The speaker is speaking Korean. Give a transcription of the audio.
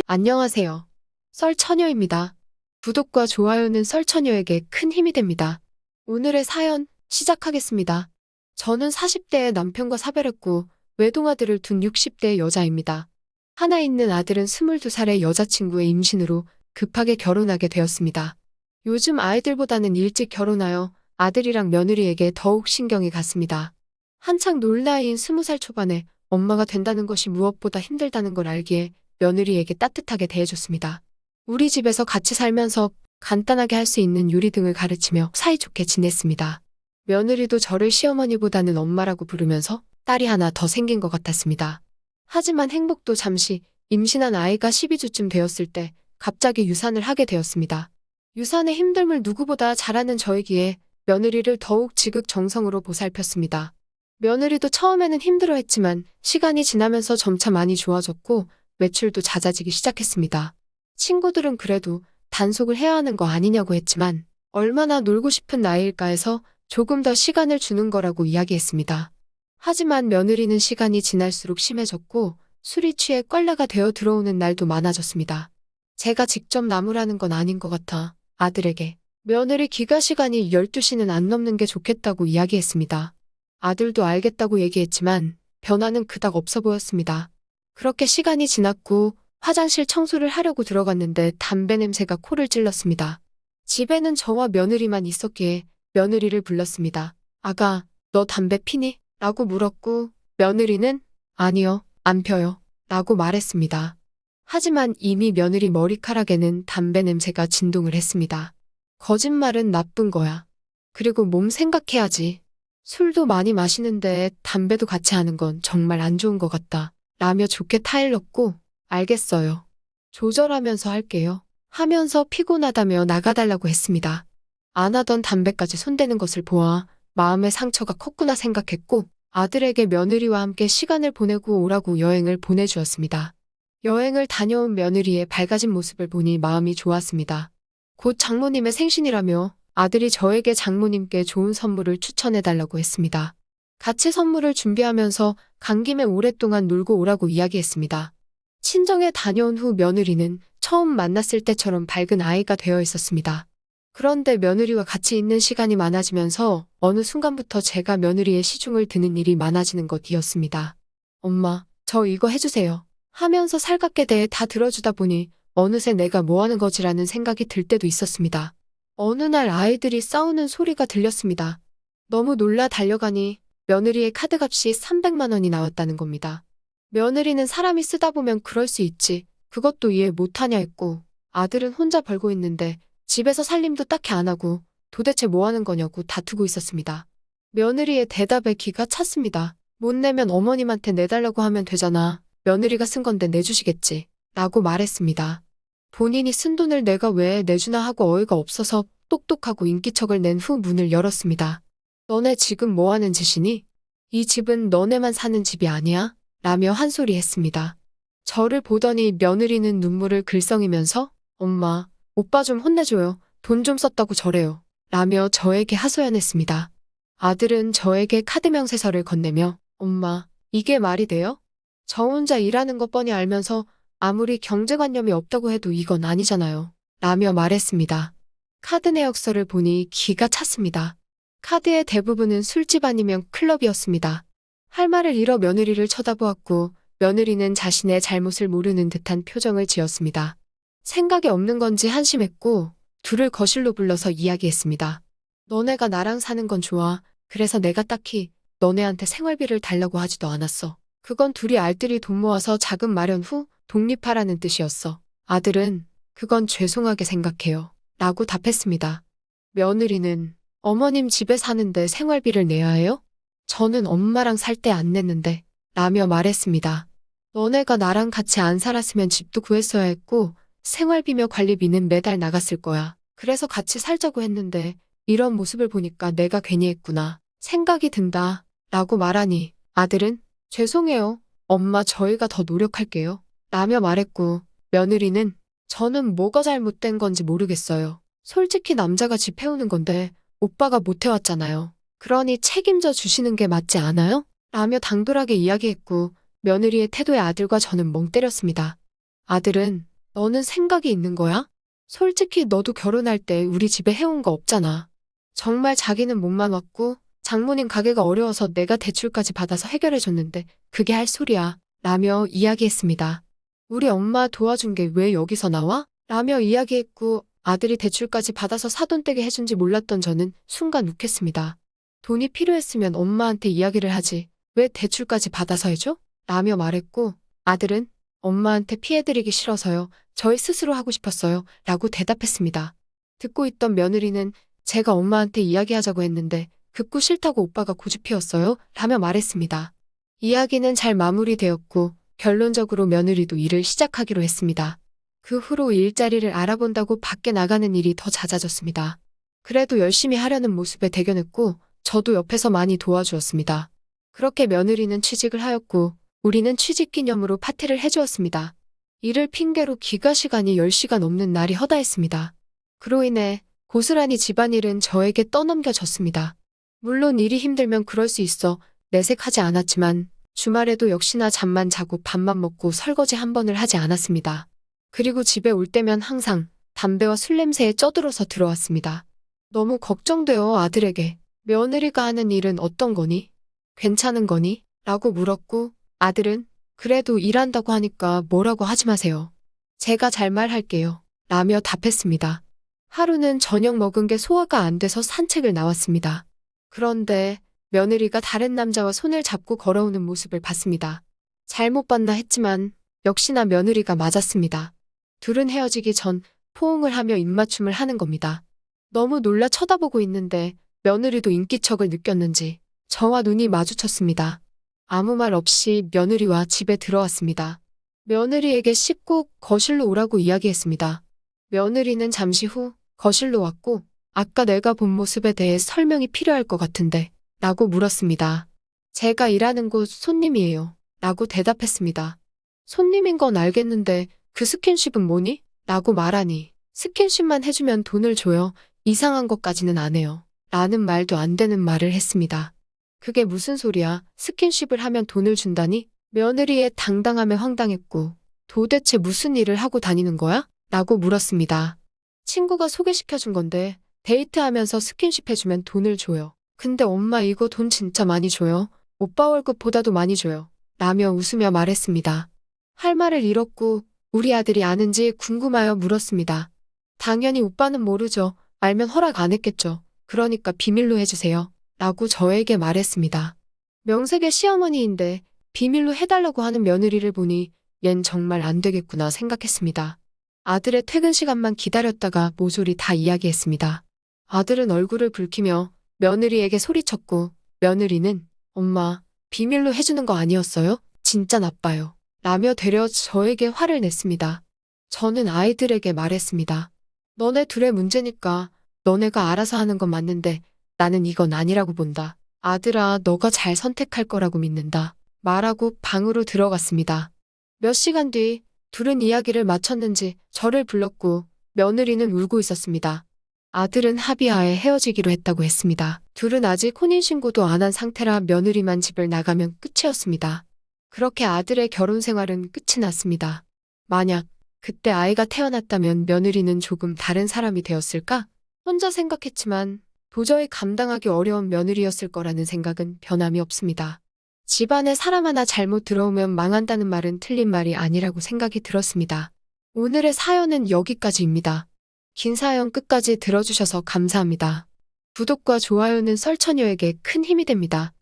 안녕하세요. 썰처녀입니다. 구독과 좋아요는 썰처녀에게 큰 힘이 됩니다. 오늘의 사연 시작하겠습니다. 저는 40대에 남편과 사별했고 외동아들을 둔 60대 여자입니다. 하나 있는 아들은 22살의 여자친구의 임신으로 급하게 결혼하게 되었습니다. 요즘 아이들보다는 일찍 결혼하여 아들이랑 며느리에게 더욱 신경이 갔습니다. 한창 놀 나이인 20살 초반에 엄마가 된다는 것이 무엇보다 힘들다는 걸 알기에 며느리에게 따뜻하게 대해줬습니다. 우리 집에서 같이 살면서 간단하게 할 수 있는 요리 등을 가르치며 사이좋게 지냈습니다. 며느리도 저를 시어머니보다는 엄마라고 부르면서 딸이 하나 더 생긴 것 같았습니다. 하지만 행복도 잠시 임신한 아이가 12주쯤 되었을 때 갑자기 유산을 하게 되었습니다. 유산의 힘듦을 누구보다 잘 아는 저이기에 며느리를 더욱 지극정성으로 보살폈습니다. 며느리도 처음에는 힘들어했지만 시간이 지나면서 점차 많이 좋아졌고 외출도 잦아지기 시작했습니다. 친구들은 그래도 단속을 해야 하는 거 아니냐고 했지만 얼마나 놀고 싶은 나이일까 해서 조금 더 시간을 주는 거라고 이야기했습니다. 하지만 며느리는 시간이 지날수록 심해졌고 술이 취해 꽐라가 되어 들어오는 날도 많아졌습니다. 제가 직접 나무라는 건 아닌 것 같아 아들에게 며느리 귀가 시간이 12시는 안 넘는 게 좋겠다고 이야기했습니다. 아들도 알겠다고 얘기했지만 변화는 그닥 없어 보였습니다. 그렇게 시간이 지났고 화장실 청소를 하려고 들어갔는데 담배 냄새가 코를 찔렀습니다. 집에는 저와 며느리만 있었기에 며느리를 불렀습니다. 아가, 너 담배 피니? 라고 물었고 며느리는 아니요, 안 펴요. 라고 말했습니다. 하지만 이미 며느리 머리카락에는 담배 냄새가 진동을 했습니다. 거짓말은 나쁜 거야. 그리고 몸 생각해야지. 술도 많이 마시는데 담배도 같이 하는 건 정말 안 좋은 것 같다. 라며 좋게 타일렀고 알겠어요. 조절하면서 할게요. 하면서 피곤하다며 나가달라고 했습니다. 안 하던 담배까지 손대는 것을 보아 마음의 상처가 컸구나 생각했고 아들에게 며느리와 함께 시간을 보내고 오라고 여행을 보내주었습니다. 여행을 다녀온 며느리의 밝아진 모습을 보니 마음이 좋았습니다. 곧 장모님의 생신이라며 아들이 저에게 장모님께 좋은 선물을 추천해달라고 했습니다. 같이 선물을 준비하면서 간 김에 오랫동안 놀고 오라고 이야기했습니다. 친정에 다녀온 후 며느리는 처음 만났을 때처럼 밝은 아이가 되어 있었습니다. 그런데 며느리와 같이 있는 시간이 많아지면서 어느 순간부터 제가 며느리의 시중을 드는 일이 많아지는 것이었습니다. 엄마, 저 이거 해주세요. 하면서 살갑게 대해 다 들어주다 보니 어느새 내가 뭐하는 거지라는 생각이 들 때도 있었습니다. 어느 날 아이들이 싸우는 소리가 들렸습니다. 너무 놀라 달려가니 며느리의 카드값이 300만 원이 나왔다는 겁니다. 며느리는 사람이 쓰다 보면 그럴 수 있지. 그것도 이해 못하냐 했고 아들은 혼자 벌고 있는데 집에서 살림도 딱히 안 하고 도대체 뭐 하는 거냐고 다투고 있었습니다. 며느리의 대답에 기가 찼습니다. 못 내면 어머님한테 내달라고 하면 되잖아. 며느리가 쓴 건데 내주시겠지. 라고 말했습니다. 본인이 쓴 돈을 내가 왜 내주나 하고 어이가 없어서 똑똑하고 인기척을 낸 후 문을 열었습니다. 너네 지금 뭐 하는 짓이니? 이 집은 너네만 사는 집이 아니야? 라며 한 소리 했습니다. 저를 보더니 며느리는 눈물을 글썽이면서 엄마, 오빠 좀 혼내줘요. 돈 좀 썼다고 저래요. 라며 저에게 하소연했습니다. 아들은 저에게 카드 명세서를 건네며 엄마, 이게 말이 돼요? 저 혼자 일하는 거 뻔히 알면서 아무리 경제관념이 없다고 해도 이건 아니잖아요. 라며 말했습니다. 카드 내역서를 보니 기가 찼습니다. 카드의 대부분은 술집 아니면 클럽이었습니다. 할 말을 잃어 며느리를 쳐다보았고 며느리는 자신의 잘못을 모르는 듯한 표정을 지었습니다. 생각이 없는 건지 한심했고 둘을 거실로 불러서 이야기했습니다. 너네가 나랑 사는 건 좋아. 그래서 내가 딱히 너네한테 생활비를 달라고 하지도 않았어. 그건 둘이 알뜰히 돈 모아서 자금 마련 후 독립하라는 뜻이었어. 아들은 그건 죄송하게 생각해요. 라고 답했습니다. 며느리는 어머님 집에 사는데 생활비를 내야 해요? 저는 엄마랑 살 때 안 냈는데 라며 말했습니다. 너네가 나랑 같이 안 살았으면 집도 구했어야 했고 생활비며 관리비는 매달 나갔을 거야. 그래서 같이 살자고 했는데 이런 모습을 보니까 내가 괜히 했구나 생각이 든다 라고 말하니 아들은 죄송해요. 엄마 저희가 더 노력할게요. 라며 말했고 며느리는 저는 뭐가 잘못된 건지 모르겠어요. 솔직히 남자가 집 해오는 건데 오빠가 못 해왔잖아요. 그러니 책임져 주시는 게 맞지 않아요? 라며 당돌하게 이야기했고 며느리의 태도에 아들과 저는 멍 때렸습니다. 아들은 너는 생각이 있는 거야? 솔직히 너도 결혼할 때 우리 집에 해온 거 없잖아. 정말 자기는 몸만 왔고 장모님 가게가 어려워서 내가 대출까지 받아서 해결해줬는데 그게 할 소리야. 라며 이야기했습니다. 우리 엄마 도와준 게 왜 여기서 나와? 라며 이야기했고 아들이 대출까지 받아서 사돈 떼게 해준지 몰랐던 저는 순간 욱했습니다. 돈이 필요했으면 엄마한테 이야기를 하지. 왜 대출까지 받아서 해줘? 라며 말했고 아들은 엄마한테 피해드리기 싫어서요. 저희 스스로 하고 싶었어요. 라고 대답했습니다. 듣고 있던 며느리는 제가 엄마한테 이야기하자고 했는데 듣고 싫다고 오빠가 고집피웠어요. 라며 말했습니다. 이야기는 잘 마무리되었고 결론적으로 며느리도 일을 시작하기로 했습니다. 그 후로 일자리를 알아본다고 밖에 나가는 일이 더 잦아졌습니다. 그래도 열심히 하려는 모습에 대견했고 저도 옆에서 많이 도와주었습니다. 그렇게 며느리는 취직을 하였고 우리는 취직 기념으로 파티를 해주었습니다. 이를 핑계로 기가 시간이 10시간 넘는 날이 허다했습니다. 그로 인해 고스란히 집안일은 저에게 떠넘겨졌습니다. 물론 일이 힘들면 그럴 수 있어 내색하지 않았지만 주말에도 역시나 잠만 자고 밥만 먹고 설거지 한 번을 하지 않았습니다. 그리고 집에 올 때면 항상 담배와 술 냄새에 쪄들어서 들어왔습니다. 너무 걱정돼요, 아들에게. 며느리가 하는 일은 어떤 거니? 괜찮은 거니? 라고 물었고 아들은 그래도 일한다고 하니까 뭐라고 하지 마세요. 제가 잘 말할게요. 라며 답했습니다. 하루는 저녁 먹은 게 소화가 안 돼서 산책을 나왔습니다. 그런데 며느리가 다른 남자와 손을 잡고 걸어오는 모습을 봤습니다. 잘못 봤나 했지만 역시나 며느리가 맞았습니다. 둘은 헤어지기 전 포옹을 하며 입맞춤을 하는 겁니다. 너무 놀라 쳐다보고 있는데 며느리도 인기척을 느꼈는지 저와 눈이 마주쳤습니다. 아무 말 없이 며느리와 집에 들어왔습니다. 며느리에게 씻고 거실로 오라고 이야기했습니다. 며느리는 잠시 후 거실로 왔고 아까 내가 본 모습에 대해 설명이 필요할 것 같은데 라고 물었습니다. 제가 일하는 곳 손님이에요. 라고 대답했습니다. 손님인 건 알겠는데 그 스킨십은 뭐니? 라고 말하니 스킨십만 해주면 돈을 줘요. 이상한 것까지는 안 해요. 라는 말도 안 되는 말을 했습니다. 그게 무슨 소리야? 스킨십을 하면 돈을 준다니? 며느리의 당당함에 황당했고 도대체 무슨 일을 하고 다니는 거야? 라고 물었습니다. 친구가 소개시켜준 건데 데이트하면서 스킨십 해주면 돈을 줘요. 근데 엄마 이거 돈 진짜 많이 줘요. 오빠 월급보다도 많이 줘요. 라며 웃으며 말했습니다. 할 말을 잃었고 우리 아들이 아는지 궁금하여 물었습니다. 당연히 오빠는 모르죠. 알면 허락 안 했겠죠. 그러니까 비밀로 해주세요. 라고 저에게 말했습니다. 명색의 시어머니인데 비밀로 해달라고 하는 며느리를 보니 얜 정말 안 되겠구나 생각했습니다. 아들의 퇴근 시간만 기다렸다가 모조리 다 이야기했습니다. 아들은 얼굴을 붉히며 며느리에게 소리쳤고 며느리는 엄마 비밀로 해주는 거 아니었어요? 진짜 나빠요. 라며 되려 저에게 화를 냈습니다. 저는 아이들에게 말했습니다. 너네 둘의 문제니까 너네가 알아서 하는 건 맞는데 나는 이건 아니라고 본다. 아들아, 너가 잘 선택할 거라고 믿는다. 말하고 방으로 들어갔습니다. 몇 시간 뒤 둘은 이야기를 마쳤는지 저를 불렀고 며느리는 울고 있었습니다. 아들은 합의하에 헤어지기로 했다고 했습니다. 둘은 아직 혼인신고도 안 한 상태라 며느리만 집을 나가면 끝이었습니다. 그렇게 아들의 결혼 생활은 끝이 났습니다. 만약 그때 아이가 태어났다면 며느리는 조금 다른 사람이 되었을까? 혼자 생각했지만 도저히 감당하기 어려운 며느리였을 거라는 생각은 변함이 없습니다. 집안에 사람 하나 잘못 들어오면 망한다는 말은 틀린 말이 아니라고 생각이 들었습니다. 오늘의 사연은 여기까지입니다. 긴 사연 끝까지 들어주셔서 감사합니다. 구독과 좋아요는 썰처녀에게 큰 힘이 됩니다.